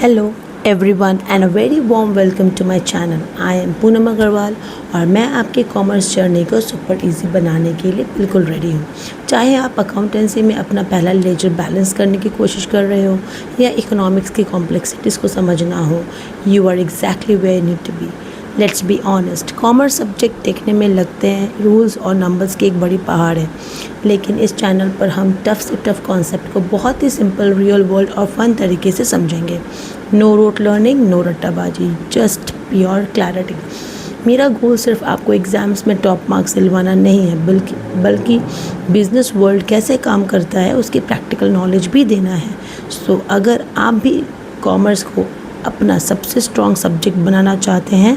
Hello everyone and a very warm welcome to my channel. I am Poonam Agarwal और मैं आपके commerce journey को super easy बनाने के लिए बिल्कुल रेडी हूँ। चाहे आप अकाउंटेंसी में अपना पहला लेजर बैलेंस करने की कोशिश कर रहे हो या इकोनॉमिक्स की कॉम्प्लेक्सिटीज़ को समझना हो, you are exactly where you need to be. Let's be honest, commerce subject देखने में लगते हैं रूल्स और नंबर्स की एक बड़ी पहाड़ है, लेकिन इस चैनल पर हम टफ से टफ कॉन्सेप्ट को बहुत ही सिंपल, रियल वर्ल्ड और फन तरीके से समझेंगे। नो रोट लर्निंग, नो रट्टाबाजी, जस्ट प्योर क्लैरिटी। मेरा गोल सिर्फ आपको एग्ज़ाम्स में टॉप मार्क्स दिलवाना नहीं है, बल्कि बिजनेस वर्ल्ड कैसे काम करता है उसकी प्रैक्टिकल नॉलेज भी देना है। सो अगर आप भी कॉमर्स को अपना सबसे स्ट्रॉन्ग सब्जेक्ट बनाना चाहते हैं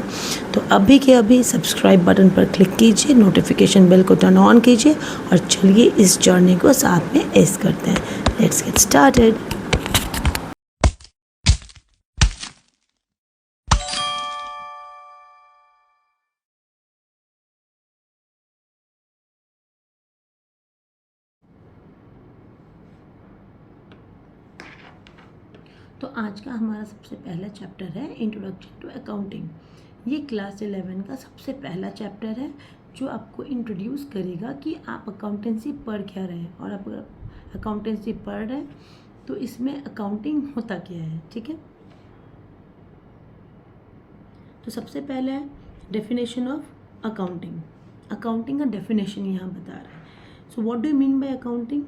तो अभी के अभी सब्सक्राइब बटन पर क्लिक कीजिए, नोटिफिकेशन बेल को टर्न ऑन कीजिए और चलिए इस जर्नी को साथ में एस करते हैं। Let's get started. तो आज का हमारा सबसे पहला चैप्टर है इंट्रोडक्शन टू अकाउंटिंग। ये क्लास 11 का सबसे पहला चैप्टर है जो आपको इंट्रोड्यूस करेगा कि आप अकाउंटेंसी पढ़ क्या रहे हैं, और आप अकाउंटेंसी पढ़ रहे हैं तो इसमें अकाउंटिंग होता क्या है। ठीक है, तो सबसे पहला है डेफिनेशन ऑफ अकाउंटिंग। अकाउंटिंग का डेफिनेशन यहाँ बता रहा है। So what do you mean by accounting?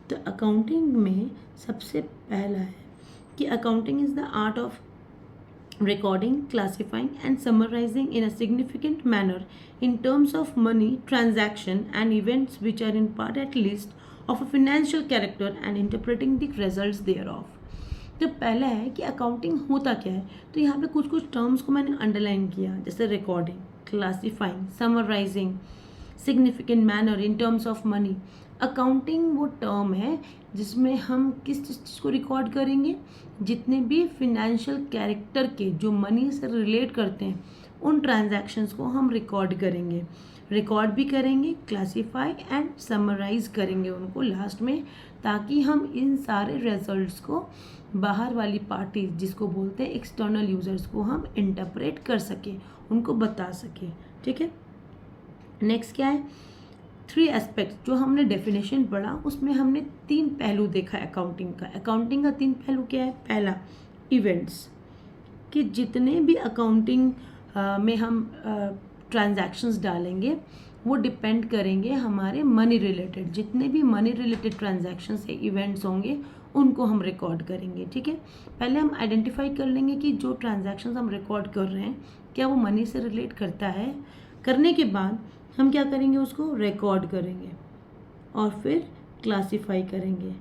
तो अकाउंटिंग में सबसे पहला है कि accounting is the art of recording, classifying and summarizing in a significant manner in terms of money, transaction and events which are in part at least of a financial character and interpreting the results thereof। तो पहला है कि accounting होता क्या है। तो यहाँ पे कुछ कुछ टर्म्स को मैंने अंडरलाइन किया, जैसे recording, classifying, summarising, significant manner in terms of money. Accounting वो टर्म है जिसमें हम किस चीज़ को रिकॉर्ड करेंगे, जितने भी फिनेंशियल कैरेक्टर के जो मनी से रिलेट करते हैं उन ट्रांजैक्शंस को हम रिकॉर्ड करेंगे। रिकॉर्ड भी करेंगे, क्लासीफाई एंड समराइज करेंगे उनको लास्ट में, ताकि हम इन सारे रिजल्ट्स को बाहर वाली पार्टी जिसको बोलते हैं एक्सटर्नल यूजर्स को हम इंटरप्रेट कर सके, उनको बता सके। ठीक है, नेक्स्ट क्या है, 3 एस्पेक्ट्स जो हमने डेफिनेशन पढ़ा उसमें हमने 3 पहलू देखा अकाउंटिंग का। अकाउंटिंग का 3 पहलू क्या है? पहला इवेंट्स, कि जितने भी अकाउंटिंग में हम ट्रांजैक्शंस डालेंगे वो डिपेंड करेंगे हमारे मनी रिलेटेड, जितने भी मनी रिलेटेड ट्रांजैक्शंस या इवेंट्स होंगे उनको हम रिकॉर्ड करेंगे। ठीक है, पहले हम आइडेंटिफाई कर लेंगे कि जो ट्रांजैक्शंस हम रिकॉर्ड कर रहे हैं क्या वो मनी से रिलेट करता है। करने के बाद हम क्या करेंगे, उसको रिकॉर्ड करेंगे और फिर क्लासीफाई करेंगे।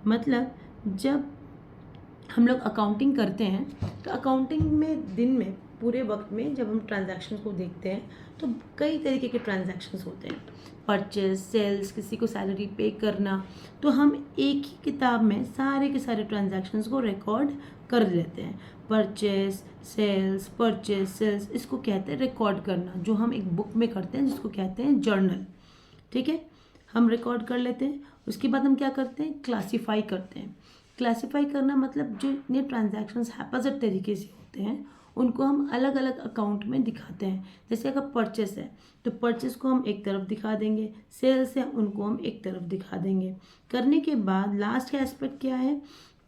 मतलब जब हम लोग अकाउंटिंग करते हैं तो अकाउंटिंग में दिन में पूरे वक्त में जब हम ट्रांजैक्शंस को देखते हैं तो कई तरीके के ट्रांजैक्शंस होते हैं, परचेज, सेल्स, किसी को सैलरी पे करना। तो हम एक ही किताब में सारे के सारे ट्रांजैक्शंस को रिकॉर्ड कर लेते हैं। परचेज सेल्स, इसको कहते हैं रिकॉर्ड करना, जो हम एक बुक में करते हैं जिसको कहते हैं जर्नल। ठीक है, हम रिकॉर्ड कर लेते हैं। उसके बाद हम क्या करते हैं, क्लासीफाई करते हैं। क्लासीफाई करना मतलब जो इतने ट्रांजैक्शंस हैपोजिट तरीके से होते हैं उनको हम अलग अलग अकाउंट में दिखाते हैं। जैसे अगर परचेस है तो परचेस को हम एक तरफ दिखा देंगे, सेल्स है उनको हम एक तरफ दिखा देंगे। करने के बाद लास्ट का एस्पेक्ट क्या है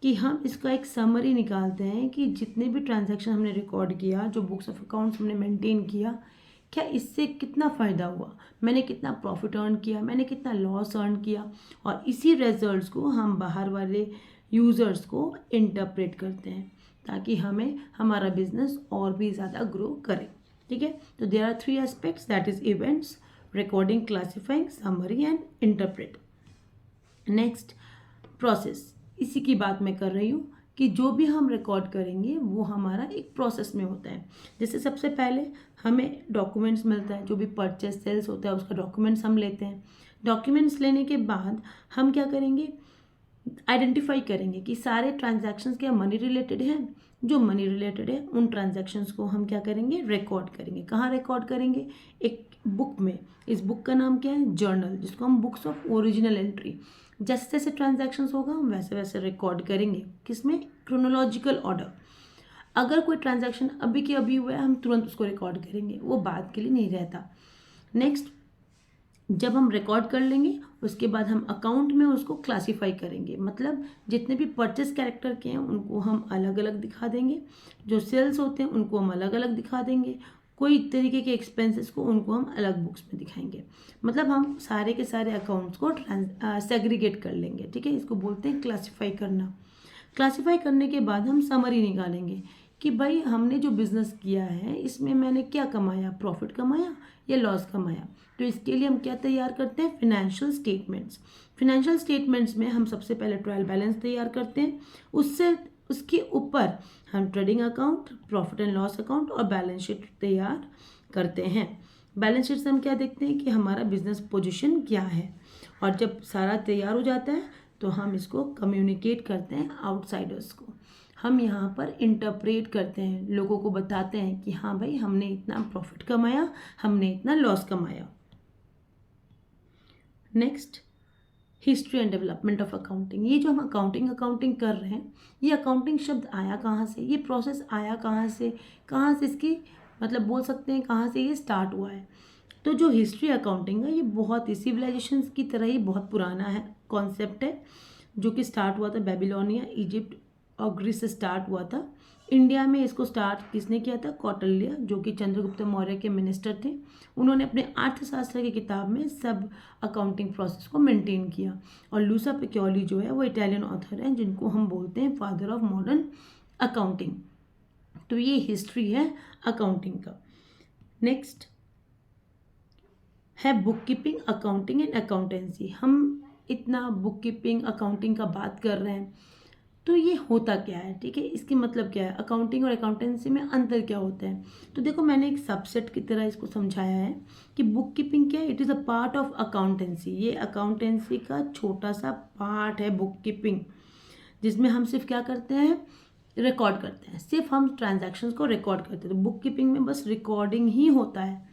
कि हम इसका एक समरी निकालते हैं कि जितने भी ट्रांजैक्शन हमने रिकॉर्ड किया, जो बुक्स ऑफ अकाउंट्स हमने मेंटेन किया, क्या इससे कितना फ़ायदा हुआ, मैंने कितना प्रॉफिट अर्न किया, मैंने कितना लॉस अर्न किया, और इसी रिजल्ट्स को हम बाहर वाले यूज़र्स को इंटरप्रेट करते हैं ताकि हमें हमारा बिजनेस और भी ज़्यादा ग्रो करे। ठीक है, तो there are 3 aspects, that is events, recording, classifying, summary and interpret. Next process, इसी की बात मैं कर रही हूँ कि जो भी हम रिकॉर्ड करेंगे वो हमारा एक प्रोसेस में होता है। जैसे सबसे पहले हमें डॉक्यूमेंट्स मिलता है, जो भी परचेस सेल्स होता है उसका डॉक्यूमेंट्स हम लेते हैं। डॉक्यूमेंट्स लेने के बाद हम क्या करेंगे, आइडेंटिफाई करेंगे कि सारे ट्रांजैक्शंस क्या मनी रिलेटेड हैं। जो मनी रिलेटेड है उन ट्रांजैक्शंस को हम क्या करेंगे, रिकॉर्ड करेंगे। कहाँ रिकॉर्ड करेंगे, एक बुक में। इस बुक का नाम क्या है, जर्नल, जिसको हम बुक्स ऑफ ओरिजिनल एंट्री। जैसे जैसे ट्रांजैक्शंस होगा हम वैसे वैसे रिकॉर्ड करेंगे, किसमें, क्रोनोलॉजिकल ऑर्डर। अगर कोई ट्रांजैक्शन अभी के अभी हुआ है हम तुरंत उसको रिकॉर्ड करेंगे, वो बात के लिए नहीं रहता। नेक्स्ट, जब हम रिकॉर्ड कर लेंगे उसके बाद हम अकाउंट में उसको क्लासीफाई करेंगे, मतलब जितने भी परचेस कैरेक्टर के हैं उनको हम अलग अलग दिखा देंगे, जो सेल्स होते हैं उनको हम अलग अलग दिखा देंगे, कोई तरीके के एक्सपेंसेस को उनको हम अलग बुक्स में दिखाएंगे। मतलब हम सारे के सारे अकाउंट्स को सेग्रीगेट कर लेंगे, ठीक है। इसको बोलते हैं क्लासीफाई करना। क्लासीफाई करने के बाद हम समरी निकालेंगे कि भाई हमने जो बिज़नेस किया है इसमें मैंने क्या कमाया, प्रॉफिट कमाया या लॉस कमाया। तो इसके लिए हम क्या तैयार करते हैं, फिनेंशियल स्टेटमेंट्स। फिनेंशियल स्टेटमेंट्स में हम सबसे पहले ट्रायल बैलेंस तैयार करते हैं, उसके ऊपर हम trading account, profit and loss account और बैलेंस शीट तैयार करते हैं। बैलेंस शीट से हम क्या देखते हैं कि हमारा बिजनेस पोजीशन क्या है, और जब सारा तैयार हो जाता है तो हम इसको कम्युनिकेट करते हैं आउटसाइडर्स को। हम यहाँ पर इंटरप्रेट करते हैं, लोगों को बताते हैं कि हाँ भाई हमने इतना प्रॉफिट कमाया, हमने इतना लॉस कमाया। Next, history and development of accounting. ये जो हम अकाउंटिंग कर रहे हैं, ये अकाउंटिंग शब्द आया कहाँ से, ये प्रोसेस आया कहाँ से इसकी मतलब बोल सकते हैं कहाँ से ये स्टार्ट हुआ है। तो जो हिस्ट्री अकाउंटिंग है ये बहुत ही सिविलाइजेशन की तरह ही बहुत पुराना है कॉन्सेप्ट है, जो कि स्टार्ट हुआ था बेबीलोनिया, इजिप्ट और ग्रीस से स्टार्ट हुआ था। इंडिया में इसको स्टार्ट किसने किया था, कौटिल्य, जो कि चंद्रगुप्त मौर्य के मिनिस्टर थे। उन्होंने अपने अर्थशास्त्र की किताब में सब अकाउंटिंग प्रोसेस को मेंटेन किया। और लूसा पिक्योली जो है वो इटालियन ऑथर हैं, जिनको हम बोलते हैं फादर ऑफ मॉडर्न अकाउंटिंग। तो ये हिस्ट्री है अकाउंटिंग का। नेक्स्ट है book keeping, accounting and accountancy. हम इतना बुक कीपिंग अकाउंटिंग का बात कर रहे हैं, तो ये होता क्या है, ठीक है, इसकी मतलब क्या है, अकाउंटिंग और अकाउंटेंसी में अंतर क्या होता है। तो देखो मैंने एक सबसेट की तरह इसको समझाया है कि बुक कीपिंग क्या है, it is a part of accountancy. ये अकाउंटेंसी का छोटा सा पार्ट है बुक कीपिंग, जिसमें हम सिर्फ क्या करते हैं, रिकॉर्ड करते हैं, सिर्फ हम ट्रांजैक्शंस को रिकॉर्ड करते हैं। तो बुक कीपिंग में बस रिकॉर्डिंग ही होता है।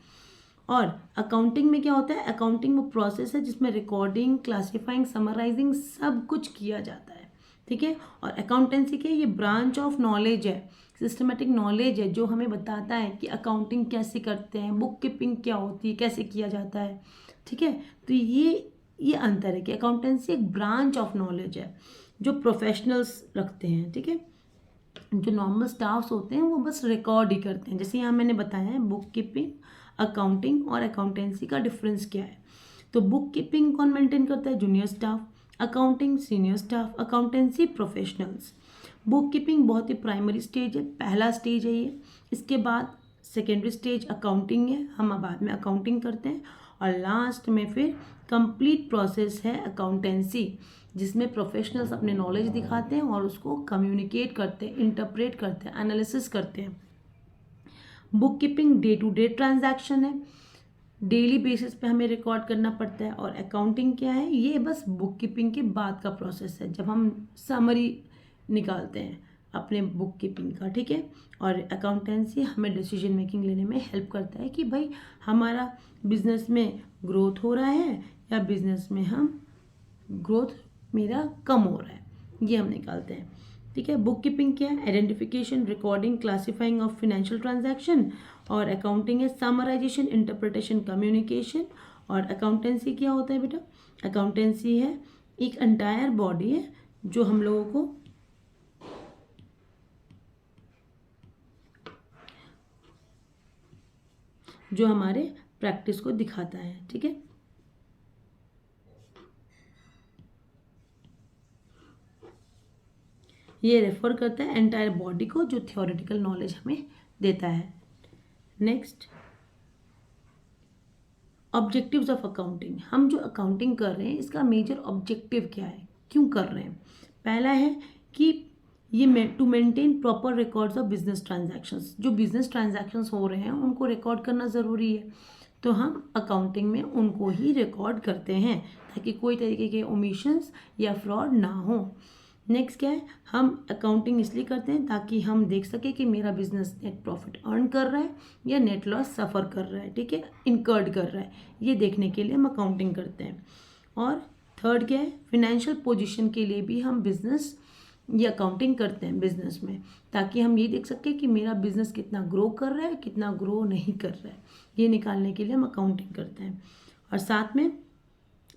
और अकाउंटिंग में क्या होता है, अकाउंटिंग वो प्रोसेस है जिसमें रिकॉर्डिंग, क्लासीफाइंग, समराइजिंग सब कुछ किया जाता है, ठीक है। और अकाउंटेंसी के ये ब्रांच ऑफ नॉलेज है, सिस्टमेटिक नॉलेज है, जो हमें बताता है कि अकाउंटिंग कैसे करते हैं, बुक कीपिंग क्या होती है, कैसे किया जाता है, ठीक है। तो ये अंतर है कि अकाउंटेंसी एक ब्रांच ऑफ नॉलेज है जो प्रोफेशनल्स रखते हैं, ठीक है। जो नॉर्मल स्टाफ्स होते हैं वो बस रिकॉर्ड ही करते हैं। जैसे यहाँ मैंने बताया है बुक कीपिंग, अकाउंटिंग और अकाउंटेंसी का डिफरेंस क्या है। तो बुक कीपिंग कौन मेंटेन करता है, junior staff, accounting senior staff, accountancy professionals. Book keeping बहुत ही प्राइमरी स्टेज है, पहला स्टेज है ये। इसके बाद सेकेंडरी स्टेज अकाउंटिंग है, हम बाद में अकाउंटिंग करते हैं। और लास्ट में फिर कंप्लीट प्रोसेस है अकाउंटेंसी, जिसमें प्रोफेशनल्स अपने नॉलेज दिखाते हैं और उसको कम्युनिकेट करते हैं, इंटरप्रेट करते हैं, एनालिसिस करते हैं। Book keeping day to day transaction है, डेली बेसिस पे हमें रिकॉर्ड करना पड़ता है। और अकाउंटिंग क्या है, ये बस बुक कीपिंग के बाद का प्रोसेस है, जब हम समरी निकालते हैं अपने बुक कीपिंग का, ठीक है। और अकाउंटेंसी हमें डिसीजन मेकिंग लेने में हेल्प करता है कि भाई हमारा बिजनेस में ग्रोथ हो रहा है या बिजनेस में हम ग्रोथ मेरा कम हो रहा है, ये हम निकालते हैं, ठीक है। बुक कीपिंग क्या है, identification, recording, classifying of financial transaction. और अकाउंटिंग है समराइजेशन, इंटरप्रिटेशन, कम्युनिकेशन। और अकाउंटेंसी क्या होता है बेटा, अकाउंटेंसी है एक एंटायर बॉडी है जो हम लोगों को जो हमारे प्रैक्टिस को दिखाता है, ठीक है। ये रेफर करता है एंटायर बॉडी को जो थियोरेटिकल नॉलेज हमें देता है। Next, objectives of accounting. हम जो अकाउंटिंग कर रहे हैं इसका मेजर ऑब्जेक्टिव क्या है, क्यों कर रहे हैं। पहला है कि ये to maintain proper records of business transactions. जो बिजनेस ट्रांजैक्शंस हो रहे हैं उनको रिकॉर्ड करना ज़रूरी है, तो हम अकाउंटिंग में उनको ही रिकॉर्ड करते हैं ताकि कोई तरीके के ओमिशंस या फ्रॉड ना हो। नेक्स्ट क्या है, हम अकाउंटिंग इसलिए करते हैं ताकि हम देख सके कि मेरा बिजनेस नेट प्रॉफिट अर्न कर रहा है या नेट लॉस सफ़र कर रहा है, ठीक है, इनकर्ड कर रहा है, ये देखने के लिए हम अकाउंटिंग करते हैं। और थर्ड क्या है, फिनेंशियल पोजीशन के लिए भी हम बिजनेस ये अकाउंटिंग करते हैं बिजनेस में, ताकि हम ये देख सकें कि मेरा बिजनेस कितना ग्रो कर रहा है, कितना ग्रो नहीं कर रहा है। ये निकालने के लिए हम अकाउंटिंग करते हैं। और साथ में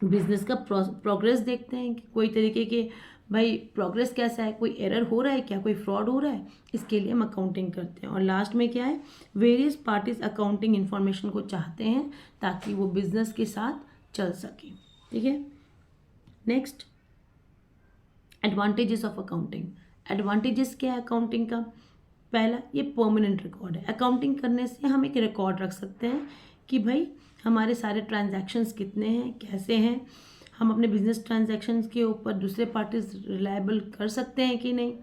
बिजनेस का प्रोग्रेस देखते हैं कि कोई तरीके के भाई प्रोग्रेस कैसा है, कोई एरर हो रहा है क्या, कोई फ्रॉड हो रहा है, इसके लिए हम अकाउंटिंग करते हैं। और लास्ट में क्या है, वेरियस पार्टीज अकाउंटिंग इन्फॉर्मेशन को चाहते हैं ताकि वो बिजनेस के साथ चल सके। ठीक है, next advantages of accounting. Advantages क्या है अकाउंटिंग का? पहला, ये परमानेंट रिकॉर्ड है। अकाउंटिंग करने से हम एक रिकॉर्ड रख सकते हैं कि भाई हमारे सारे ट्रांजैक्शंस कितने हैं, कैसे हैं, हम अपने बिजनेस ट्रांजैक्शंस के ऊपर दूसरे पार्टीज रिलायबल कर सकते हैं कि नहीं।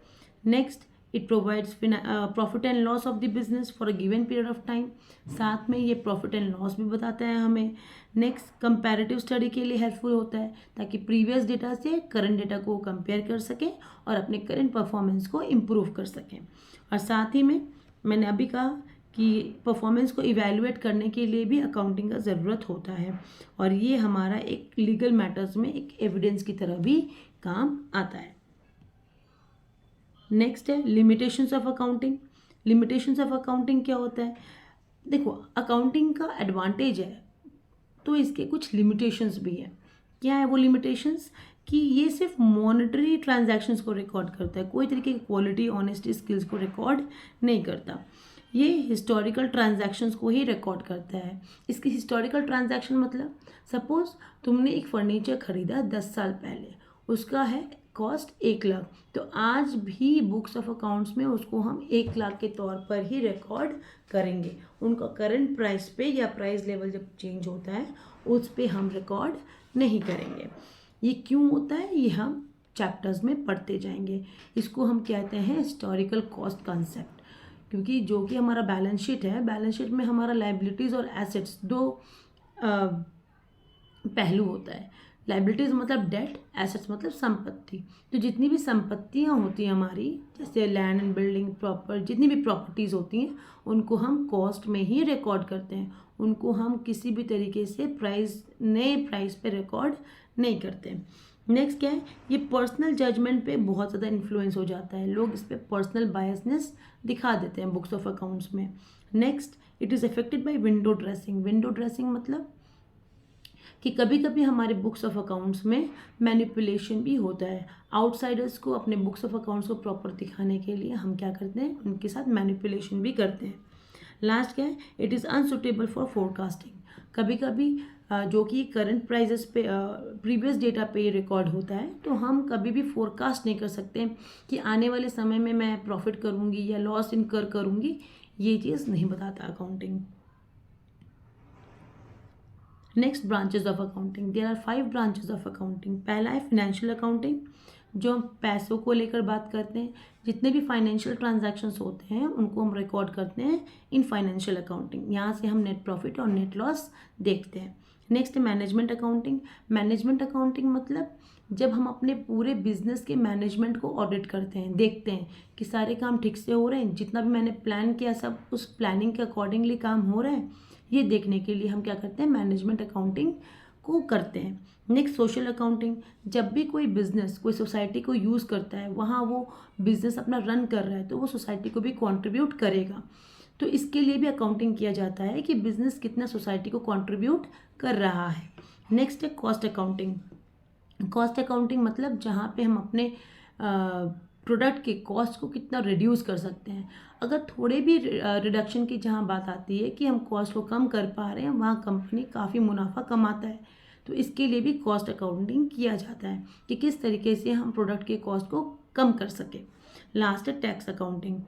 Next, it provides profit and loss of the business for a given period of time. साथ में ये प्रॉफिट एंड लॉस भी बताता है हमें। नेक्स्ट, कंपैरेटिव स्टडी के लिए हेल्पफुल होता है ताकि प्रीवियस डेटा से करंट डेटा को कंपेयर कर सकें और अपने करंट परफॉर्मेंस को इम्प्रूव कर सकें। और साथ ही में मैंने अभी कहा कि परफॉर्मेंस को इवैल्यूएट करने के लिए भी अकाउंटिंग का ज़रूरत होता है, और ये हमारा एक लीगल मैटर्स में एक एविडेंस की तरह भी काम आता है। नेक्स्ट है limitations of accounting. Limitations of accounting क्या होता है? देखो, अकाउंटिंग का एडवांटेज है तो इसके कुछ लिमिटेशंस भी हैं। क्या है वो लिमिटेशंस? कि ये सिर्फ मॉनेटरी ट्रांजैक्शंस को रिकॉर्ड करता है, कोई तरीके की क्वालिटी, ऑनेस्टी, स्किल्स को रिकॉर्ड नहीं करता। ये हिस्टोरिकल ट्रांजैक्शंस को ही रिकॉर्ड करता है। इसकी हिस्टोरिकल ट्रांजैक्शन मतलब, सपोज तुमने एक फर्नीचर खरीदा 10 साल पहले, उसका है कॉस्ट 1 लाख, तो आज भी बुक्स ऑफ अकाउंट्स में उसको हम 1 लाख के तौर पर ही रिकॉर्ड करेंगे। उनका करंट प्राइस पे या प्राइस लेवल जब चेंज होता है उस पे हम रिकॉर्ड नहीं करेंगे। ये क्यों होता है, ये हम चैप्टर्स में पढ़ते जाएंगे। इसको हम कहते हैं हिस्टोरिकल कॉस्ट कॉन्सेप्ट, क्योंकि जो कि हमारा बैलेंस शीट है, बैलेंस शीट में हमारा लाइबिलिटीज़ और एसेट्स दो पहलू होता है। लाइबिलिटीज़ मतलब डेट, एसेट्स मतलब संपत्ति। तो जितनी भी संपत्तियाँ होती हैं हमारी, जैसे लैंड एंड बिल्डिंग, प्रॉपर जितनी भी प्रॉपर्टीज़ होती हैं, उनको हम कॉस्ट में ही रिकॉर्ड करते हैं। उनको हम किसी भी तरीके से नए प्राइस पे रिकॉर्ड नहीं करते। नेक्स्ट क्या है, ये पर्सनल जजमेंट पे बहुत ज़्यादा इन्फ्लुएंस हो जाता है। लोग इस पे पर्सनल बायसनेस दिखा देते हैं बुक्स ऑफ अकाउंट्स में। Next, it is affected by window dressing. Window dressing मतलब कि कभी कभी हमारे बुक्स ऑफ अकाउंट्स में मैनिपुलेशन भी होता है। आउटसाइडर्स को अपने बुक्स ऑफ अकाउंट्स को प्रॉपर दिखाने के लिए हम क्या करते हैं, उनके साथ मैनिपुलेशन भी करते हैं। लास्ट क्या है, it is unsuitable for forecasting. कभी कभी जो कि करंट प्राइजेस पे प्रीवियस डेटा पे रिकॉर्ड होता है, तो हम कभी भी फोरकास्ट नहीं कर सकते कि आने वाले समय में मैं प्रॉफिट करूँगी या लॉस इनकर करूँगी। ये चीज़ नहीं बताता accounting. Next, branches of accounting. There are 5 branches of accounting. पहला है फिनेंशियल अकाउंटिंग, जो हम पैसों को लेकर बात करते हैं। जितने भी फाइनेंशियल ट्रांजैक्शंस होते हैं उनको हम रिकॉर्ड करते हैं इन फाइनेंशियल अकाउंटिंग। यहाँ से हम नेट प्रॉफिट और नेट लॉस देखते हैं। नेक्स्ट है मैनेजमेंट अकाउंटिंग। मैनेजमेंट अकाउंटिंग मतलब जब हम अपने पूरे बिजनेस के मैनेजमेंट को ऑडिट करते हैं, देखते हैं कि सारे काम ठीक से हो रहे हैं, जितना भी मैंने प्लान किया सब उस प्लानिंग के अकॉर्डिंगली काम हो रहा है, ये देखने के लिए हम क्या करते हैं, मैनेजमेंट अकाउंटिंग को करते हैं। Next, social accounting. जब भी कोई बिजनेस कोई सोसाइटी को यूज़ करता है, वहाँ वो बिजनेस अपना रन कर रहा है, तो वो सोसाइटी को भी कंट्रीब्यूट करेगा। तो इसके लिए भी अकाउंटिंग किया जाता है कि बिजनेस कितना सोसाइटी को कंट्रीब्यूट कर रहा है। नेक्स्ट है कॉस्ट अकाउंटिंग। कॉस्ट अकाउंटिंग मतलब जहाँ पे हम अपने प्रोडक्ट के कॉस्ट को कितना रिड्यूस कर सकते हैं। अगर थोड़े भी रिडक्शन की जहाँ बात आती है कि हम कॉस्ट को कम कर पा रहे हैं, वहाँ कंपनी काफ़ी मुनाफा कमाता है। तो इसके लिए भी कॉस्ट अकाउंटिंग किया जाता है कि किस तरीके से हम प्रोडक्ट के कॉस्ट को कम कर सकें। लास्ट है टैक्स अकाउंटिंग।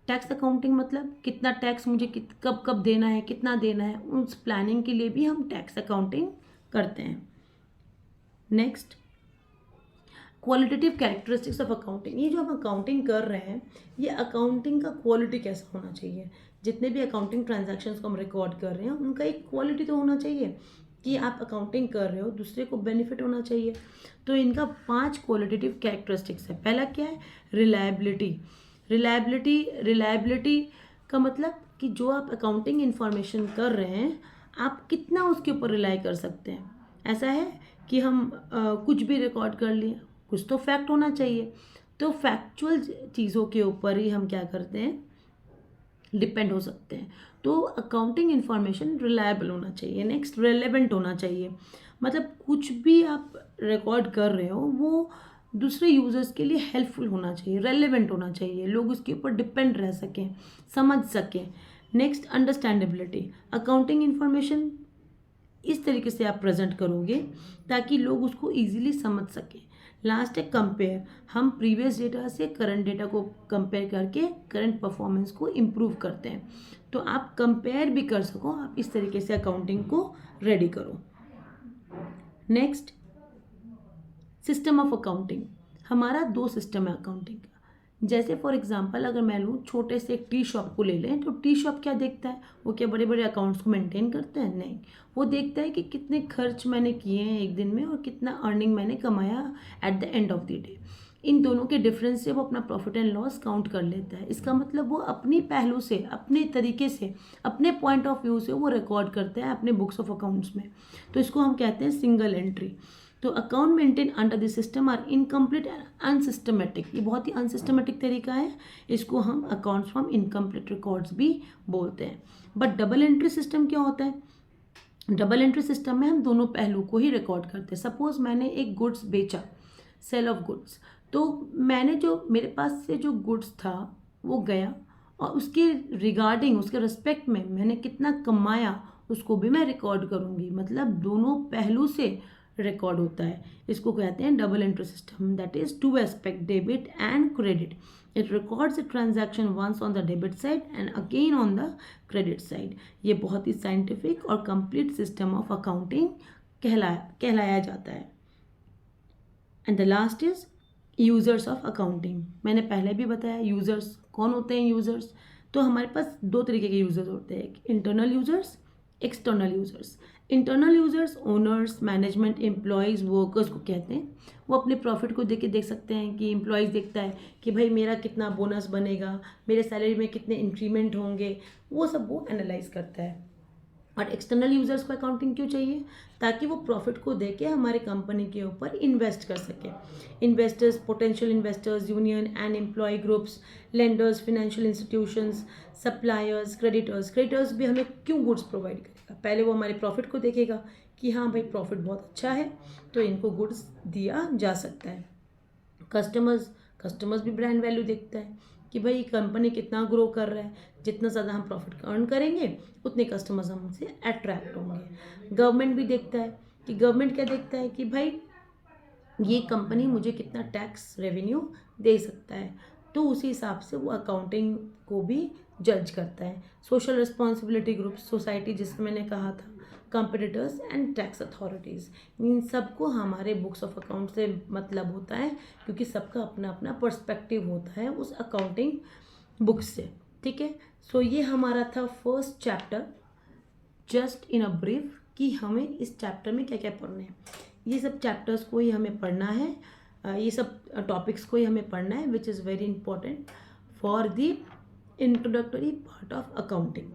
टैक्स अकाउंटिंग मतलब कितना टैक्स मुझे कब कब देना है, कितना देना है, उस प्लानिंग के लिए भी हम टैक्स अकाउंटिंग करते हैं। Next, qualitative characteristics of accounting. ये जो हम अकाउंटिंग कर रहे हैं, ये अकाउंटिंग का क्वालिटी कैसा होना चाहिए। जितने भी अकाउंटिंग ट्रांजैक्शंस को हम रिकॉर्ड कर रहे हैं, उनका एक क्वालिटी तो होना चाहिए कि आप अकाउंटिंग कर रहे हो, दूसरे को बेनिफिट होना चाहिए। तो इनका 5 क्वालिटेटिव कैरेक्टरिस्टिक्स है। पहला क्या है, रिलायबिलिटी। रिलायबिलिटी का मतलब कि जो आप अकाउंटिंग इंफॉर्मेशन कर रहे हैं, आप कितना उसके ऊपर रिलाई कर सकते हैं। ऐसा है कि हम कुछ भी रिकॉर्ड कर लिए, कुछ तो फैक्ट होना चाहिए। तो फैक्चुअल चीज़ों के ऊपर ही हम क्या करते हैं, डिपेंड हो सकते हैं। तो अकाउंटिंग इंफॉर्मेशन रिलायबल होना चाहिए। नेक्स्ट, रेलेवेंट होना चाहिए। मतलब कुछ भी आप रिकॉर्ड कर रहे हो वो दूसरे यूजर्स के लिए हेल्पफुल होना चाहिए, रेलेवेंट होना चाहिए, लोग उसके ऊपर डिपेंड रह सकें, समझ सकें। Next, understandability. अकाउंटिंग इंफॉर्मेशन इस तरीके से आप प्रेजेंट करोगे ताकि लोग उसको इजीली समझ सकें। लास्ट है कंपेयर। हम प्रीवियस डेटा से करंट डेटा को कंपेयर करके करंट परफॉर्मेंस को इम्प्रूव करते हैं। तो आप कंपेयर भी कर सको, आप इस तरीके से अकाउंटिंग को रेडी करो। Next, system of accounting. हमारा दो सिस्टम है अकाउंटिंग का। जैसे फॉर एग्जांपल अगर मैं लूँ, छोटे से एक टी शॉप को ले लें, तो टी शॉप क्या देखता है, वो क्या बड़े बड़े अकाउंट्स को मेंटेन करता है? नहीं, वो देखता है कि कितने खर्च मैंने किए हैं एक दिन में और कितना अर्निंग मैंने कमाया at the end of the day. इन दोनों के डिफरेंस से वो अपना प्रॉफिट एंड लॉस काउंट कर लेता है। इसका मतलब वो अपनी पहलू से, अपने तरीके से, अपने पॉइंट ऑफ व्यू से वो रिकॉर्ड करता है अपने बुक्स ऑफ अकाउंट्स में। तो इसको हम कहते हैं सिंगल एंट्री। तो account maintain under the system are incomplete and unsystematic. ये बहुत ही अनसिस्टमेटिक तरीका है, इसको हम अकाउंट्स फ्रॉम इनकम्प्लीट रिकॉर्ड्स भी बोलते हैं। बट डबल एंट्री सिस्टम क्या होता है? डबल एंट्री सिस्टम में हम दोनों पहलू को ही रिकॉर्ड करते हैं। सपोज मैंने एक गुड्स बेचा, सेल ऑफ गुड्स, तो मैंने जो मेरे पास से जो गुड्स था वो गया और उसके रिगार्डिंग, उसके रिस्पेक्ट में मैंने कितना कमाया उसको भी मैं रिकॉर्ड करूँगी। मतलब दोनों पहलू से रिकॉर्ड होता है। इसको कहते हैं double entry system. That is two aspect, debit and credit. It records the transaction once on the debit side and again on the credit side. ये बहुत ही साइंटिफिक और कंप्लीट सिस्टम ऑफ अकाउंटिंग कहलाया जाता है। And the last is users of accounting. मैंने पहले भी बताया यूजर्स कौन होते हैं। यूजर्स, तो हमारे पास दो तरीके के यूजर्स होते हैं, internal users, external users. Internal users owners, management, employees, workers को कहते हैं। वो अपने प्रॉफिट को देख सकते हैं कि एम्प्लॉयज़ देखता है कि भाई मेरा कितना बोनस बनेगा, मेरे सैलरी में कितने इंक्रीमेंट होंगे, वो सब वो एनालाइज करता है। और एक्सटर्नल यूजर्स को अकाउंटिंग क्यों चाहिए? ताकि वो प्रॉफिट को देके हमारे कंपनी के ऊपर इन्वेस्ट कर सके। Investors, potential investors, union and employ groups, lenders, financial institutions, suppliers, creditors. Creditors भी हमें क्यों गुड्स प्रोवाइड करेगा? पहले वो हमारे प्रॉफिट को देखेगा कि हाँ भाई प्रॉफिट बहुत अच्छा है तो इनको गुड्स दिया जा सकता है। कस्टमर्स भी ब्रांड वैल्यू देखता है कि भाई कंपनी कितना ग्रो कर रहा है, जितना ज़्यादा हम प्रॉफिट अर्न करेंगे उतने कस्टमर्स हमसे अट्रैक्ट होंगे। गवर्नमेंट भी देखता है कि गवर्नमेंट क्या देखता है कि भाई ये कंपनी मुझे कितना टैक्स रेवेन्यू दे सकता है, तो उसी हिसाब से वो अकाउंटिंग को भी जज करता है। सोशल रिस्पॉन्सिबिलिटी ग्रुप्स, सोसाइटी जिसमें मैंने कहा था, कंपिटिटर्स एंड टैक्स अथॉरिटीज़, इन सबको हमारे बुक्स ऑफ अकाउंट से मतलब होता है क्योंकि सबका अपना अपना पर्सपेक्टिव होता है उस अकाउंटिंग बुक से। ठीक है, सो ये हमारा था first chapter, just in a brief कि हमें इस चैप्टर में क्या क्या पढ़ना है। ये सब चैप्टर्स को ही हमें पढ़ना है, ये सब टॉपिक्स को ही हमें पढ़ना है, which is very important for the introductory part of accounting.